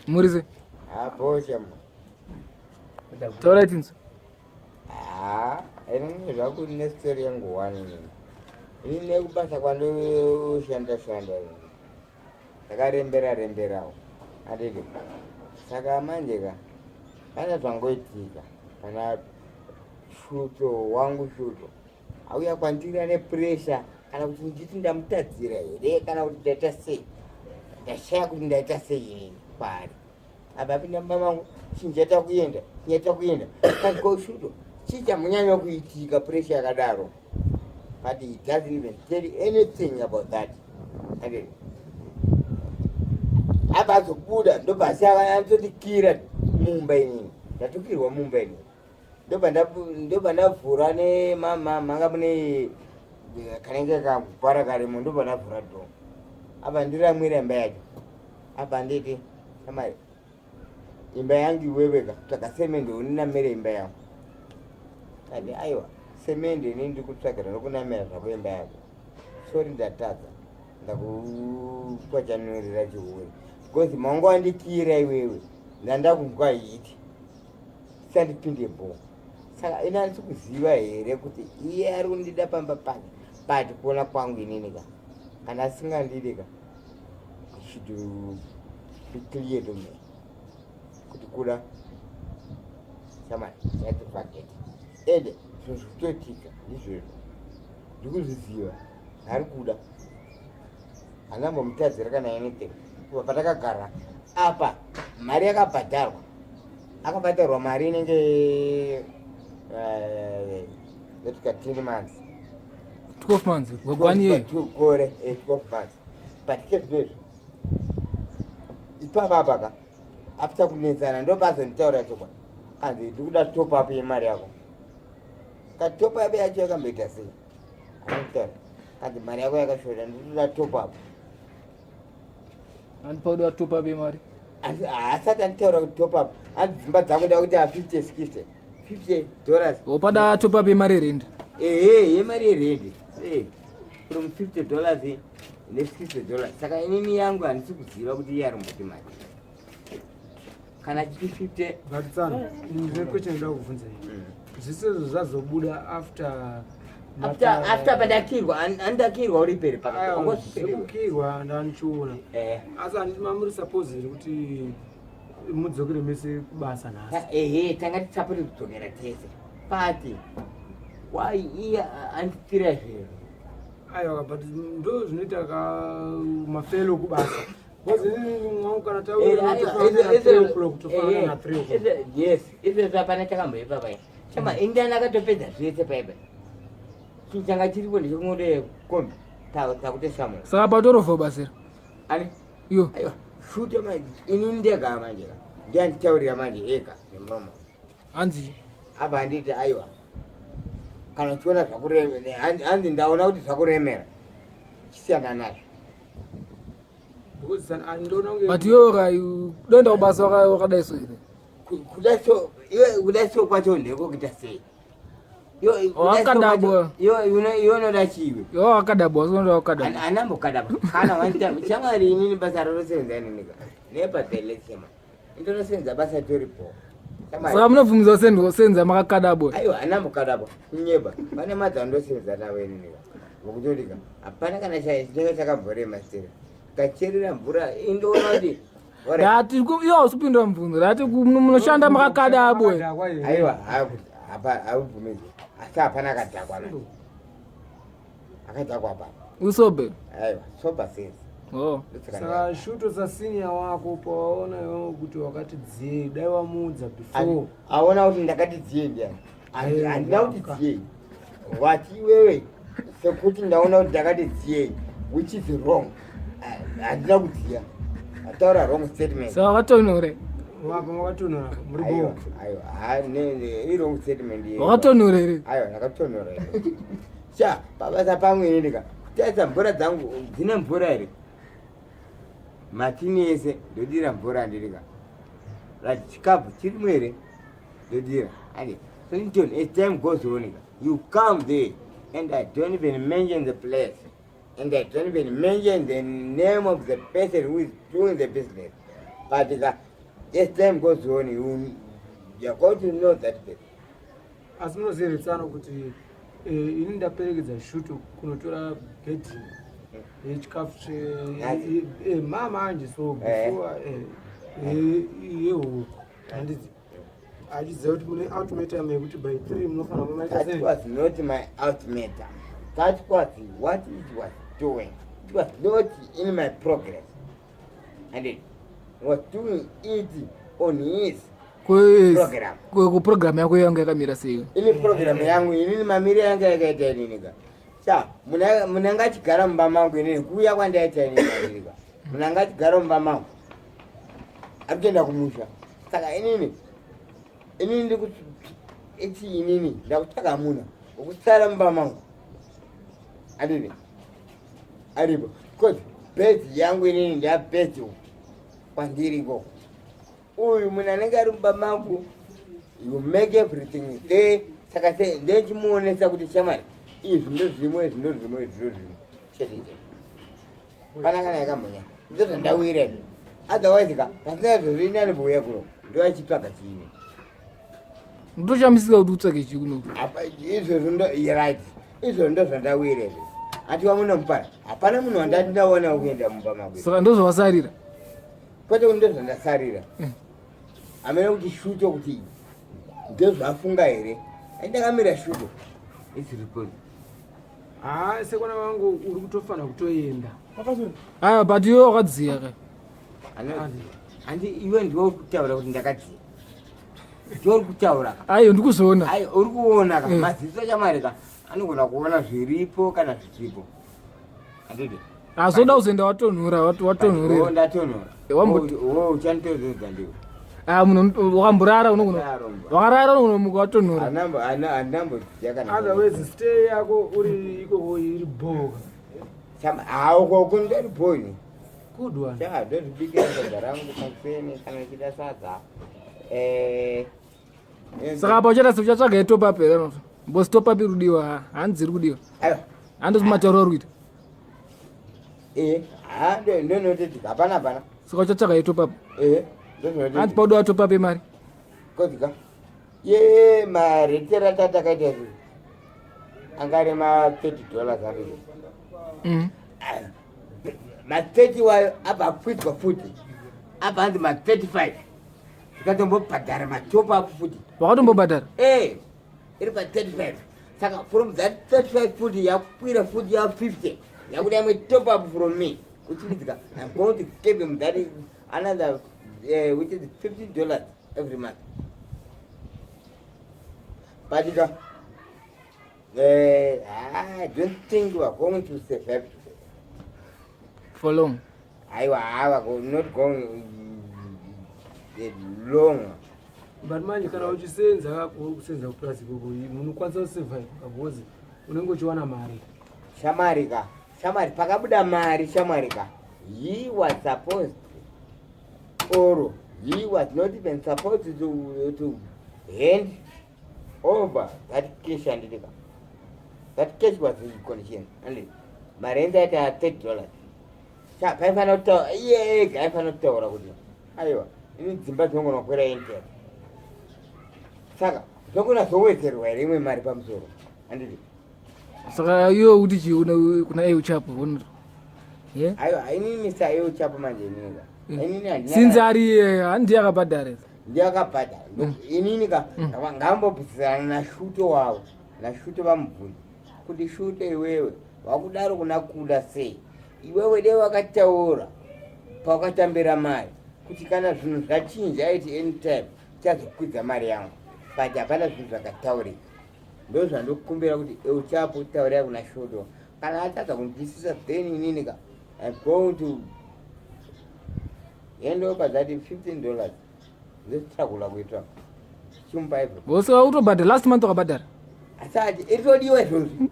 Murize. Posha. Taura tinso. Ini zvakuti nestori yangu wani ine kubasa kwando shanda ndakaremberawo adede saka manje ka kana zvangoitika kana shuto wangu auya kwandira nepuresha kana kuti nditi ndamutadzira here kana kuti ndaita sei ndashaya kuti ndaita sei pari apa pinda mamangu chinjata kuenda kagoshuto chichamunyanya kuitika puresha yakadaro but it doesn't even tell you anything about that. Apa azobuda ndobasi akanyatsodikira Mumbai nini ndatukirwa Mumbai nini ndoba ndavhura manga mune kanenge kakupara karimo ndoba ndavhura dho apa ndiramwira imba yacho apa nditi amai imba yangu iweweka tsvaga semende uninamira imba yangu ati aiwa semende ini ndikutsvagira nokunamira zvako imba yako sori ndatadza ndakukwachanurira chiuwe because mangu wandikira iwewe ndandakungwa hiti sandipinde bho saka ina ndisi kuziva here kuti iye ari kundida pamba pake but kuona kwangu inini ka kana asingandidi ka should be clear to me kuti kuda samani yati forget ende zvozvitoitika izvozvo ndikuzviziva ari kuda anambomutadzira kana anything patakagara apa mari akabhadharwa mari inenge letika 10 months 12 months gwagwaniye 12 months but kezvezvo ipapapaka apita kunetsana ndobazonditaura chokwadi kanzi ndikuda top up yemari yako ka top up yacho yakamboita sei anokutaura kanzi mari yako yakashota ndikuda top up andipauda top up yemari asati anditaura kuti top up andzimba dzangu nda kuti $50 $60 opada top up yemari rend yemari yerend from $50 ne$60 saka inini yangu handisi kuziva kuti iye arimboti mari kana chiti 50 vatitsana ndekuchena ndoda kuvhunza zvisezvo zvazobuda after padakirwa andakirwa uri peri pakakirwa ndanichiona asi handiti mamuri suppose kuti mudzokere mese kubasa nhasi tanga tisapoti kudzokera tese pati wai iye anditira zvero aiwa but ndo zvinoita mafelo kubasa kana yes izvezvo hapana chakamboipa pai chama indiana akatopedza zvese paipa chinhu changa chiripo ndechekungode kombi takuti samuel saka patorovha basira ani iyo aiwa shute manje ini ndega manje ndianditaurira manje ega nemuromo hanzi apa handiti aiwa kana uchiona zvakuremera hanzi ndaona kuti zvakuremera chisiyana nazvo but iwe doenda kubasa wakadai so here kudai so kwacho ndekuita sei wakadabwa iwe unoda chiwe iwe wakadabwa unoda wakadabwa anambokadabwa kana wanditama shamwari inini basa rinosenza ininika nepabhelesema indinosenza basa toripo saka munobvumidza senza makakadabwa aiwa anambokadabwa nyeba pane madzandosenza nawe ininika vokutorika hapana kana chinenge chakamborema sera kacherera mvura indoona kuti rati iyo usipindura mvunzo rati munoshanda makakadabwe aiwa haubvumidzi asi hapana akadhakwa akadhakwa papa usobe aiwa soba sense saka shuto sasiniya wako pawaona iwo kuti wakati dziye dai wamudza before aona kuti ndakati dziye ndiani handina kuti dziye wati iwewe sekuti ndaona kuti ndakati dziye which is wrong handina kudziya ataura wrong statement saka wakatonore wakatonora muribo wrong statement wakatonora here aiwa ndakatonora cha pabasa pamwe ndika kutaisa mvura dzangu dzine mvura here matini ese ndodira mvura ndirika rati chikapu chirimo here ndodira and so as time goes on you come there and I don't even mention the place and I don't even mention the name of the person who is doing the business. but as time goes on, you're going to know that asi munozeretsana kuti ini ndaperekedza shuto kunotora gedhi yechikafu mama anje so before yehuku handiti achiziva kuti mune ultimatum yekuti by 3 munofanira kumaita that was not my ultimatum. That was what it was doing. It was not in my progress. And it was doing it on his program. Program yako yanga yakamira sei? Ini program yangu ini mamiri yanga yakaita ininika. Sa munanga chigara mumba mangu ini kuya kwandaita ininika. Munanga chigara mumba mangu. Akuenda kumusha. Saka inini ndikuti inini ndakutaka muna ukutsara mumba mangu. Adini aripo because base yangu inini ndia base kwandiri ngoko uyu munhu anenge ari mumba mangu, you make everything there. Saka ndechimuonesa kuti shamari izvi ndozvimwe chete kana yakamhonya ndozvandawira izvi otherwise pasina zvozvini anobouya kuno ndoachitsvaga chiini ndochamisika kuti utsvage chikuno izvozvo right izvo ndozvandawira izvi atiwa munomupara hapana munhu wandati ndaona kuenda mumba mangu saka ndozvawasarira kwete kuti ndozvandasarira amene kuti shuto kuti ndozvafunga here aindakamira shuto isiripoti sekwana wangu uri kutofanira kutoenda but iwe wakadziya ka handi iwe ndiwe uri kutaura kuti ndakadziya ndiwe uri kutaura aiyo ndikuzoona uri kuona ka maziso chamari ka anogona kuona zviripo kana zvisipo handidi azoda kuzoenda watonhora ndatonhora uchanditozodza ndiwe munhu wakamborara wakarara unomuka watonhora otherwise stay yako uri ikoko iri bhoka haukoko ndari bhoni good one ndozvibikira sadza rangu pakuseni kana chida sadza saka apa uchata se uchatsvaga etopapi here mbosi topapi rudiwa hanziri kudiwa handozimataura uri kuita ndonototi hapana saka uchatsvaga etopapi hanzi paudiwa topapi mari kodika ye maretera tatakaita angari $30 andii ma30 wayo apa akwidwa futi apa hanzi ma35 ikatombobhadhara matopa apo futi wakatombobhadhara iri pa35 saka from that 35 futi yakwira futi ya50 yakuda yamwe top up from me uchiridzika I'm going to give him that another which is $50 every month. But I don't think we are going to survive for long. I was not going long. But manje kana uchisenza kusenza kuplasi gogo munokwanisa kusurvive kabozi unenge uchiwana mari shamari pakabuda mari shamarika he was supposed or he was not even supposed to hand over that cash and that cash was in condition and marenda at $30 paifana kutaura iye ega aifana kutaura kuti aiwa ini dzimba dzinogona kukwira interest saka zogona zowedzerwa here imwe mari pamusoro handiti saka iwe kuti chiuna kuna eu chapo aiwa inini misa eu chapo manje ininga since ari handi yakabhadhara ndiyakabhadhara inini ka ngambobvusirana nashuto wavo nashuto vamubvunzi kuti shuto iwewe wakudaro kuna kuda sei iwewe dei wakataura pawakatambira mari kuti kana zvinhu zvachinja aiti anytime chazokwidza mari yangu but hapana zvinhu zvakataurika ndo zvandokumbira kuti euchapo taurira kuna shuto kana atadza kundisisa then inini ka I'm going to hand over that $15 ndotsvagula kuita chimupa ibvo wosaka utobhadhara last month wakabhadhara asati iritodiwa izvozvi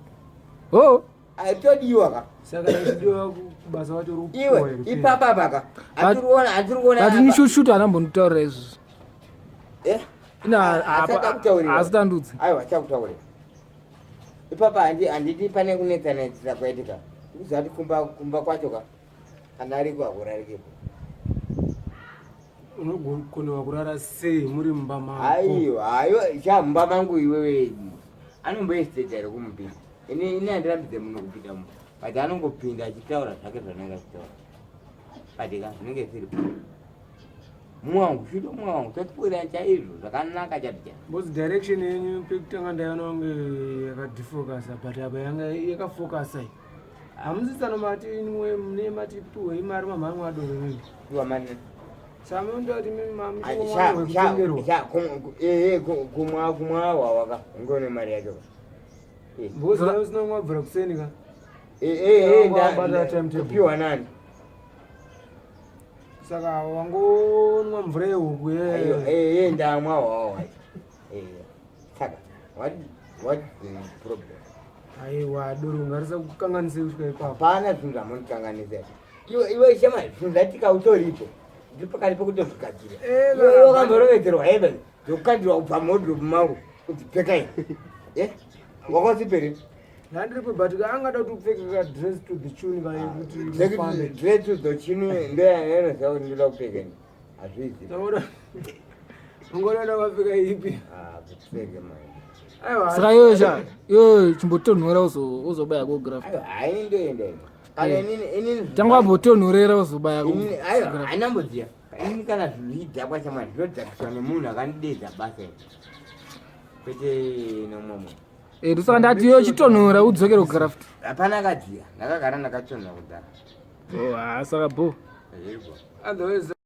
aitodiwa ka saka ichidiwa kubasa wacho iwe ipapa ka hatiri kuona ati shuto anambonditaurira izvozvo asitandudzi aiwa chakutaurira ipapa handiti pane kunetsanetsira kwaitika ndikuzati kumba kwacho ka kana ariko akurarikepo unogona kurara sei muri mumba mako? Aiwa chamumba mangu iwewe anomboestate here kumupinda ini handirambidze muno kupinda mu but anongopinda achitaura zvake zvanenge achitaura but ka zvinenge zviripo mwangu zvito mwangu totipwira chaizvo zvakanaka chapija bosi direction yenyu pekutanga ndaiona kunge yakadifocusa but apa yanga yakafocusa hamusisana mati imwe mune mati piwe imari mamhangu adoro mimi piwa mani samundu ati mimi kumwawa waka ngone mari yacho bosi nayo sina mwabvira kuseni ka piwa nani saka wangonwa mvura yehuku ndamwa wawa saka what the problem? aiwa doro ungarisa kukanganisa kusvika ipapo hapana zvinhu zvamunikanganisa iwe shema zvinhu zvatika utoripo ndipakati pekutozvigadzira iwe wakamboroverwa heve zvokukandirwa kubva modropu mangu kuti pfekai wakasiperi handiripo but angada kuti upfeke ka dress to the tune ka yekuti dress to the tune ndoyanoziva kuti ndoda kupfekeni hazvizi ungonoda wapfeka ipi kupfeke mai saka iyo chimbotonhora uzobaya kugraph haini ndoendaini tangwambotonhorera uzobaya hainambodziya ini kana zvidhakwa chamani zvodzakiswa nemunhu akandidedza basa kwete nomwamwe ndosaka ndati iyo chitonhora udzokere kugraft hapana kadziya ndakagara ndakatonhora kudhara saka bo otherwise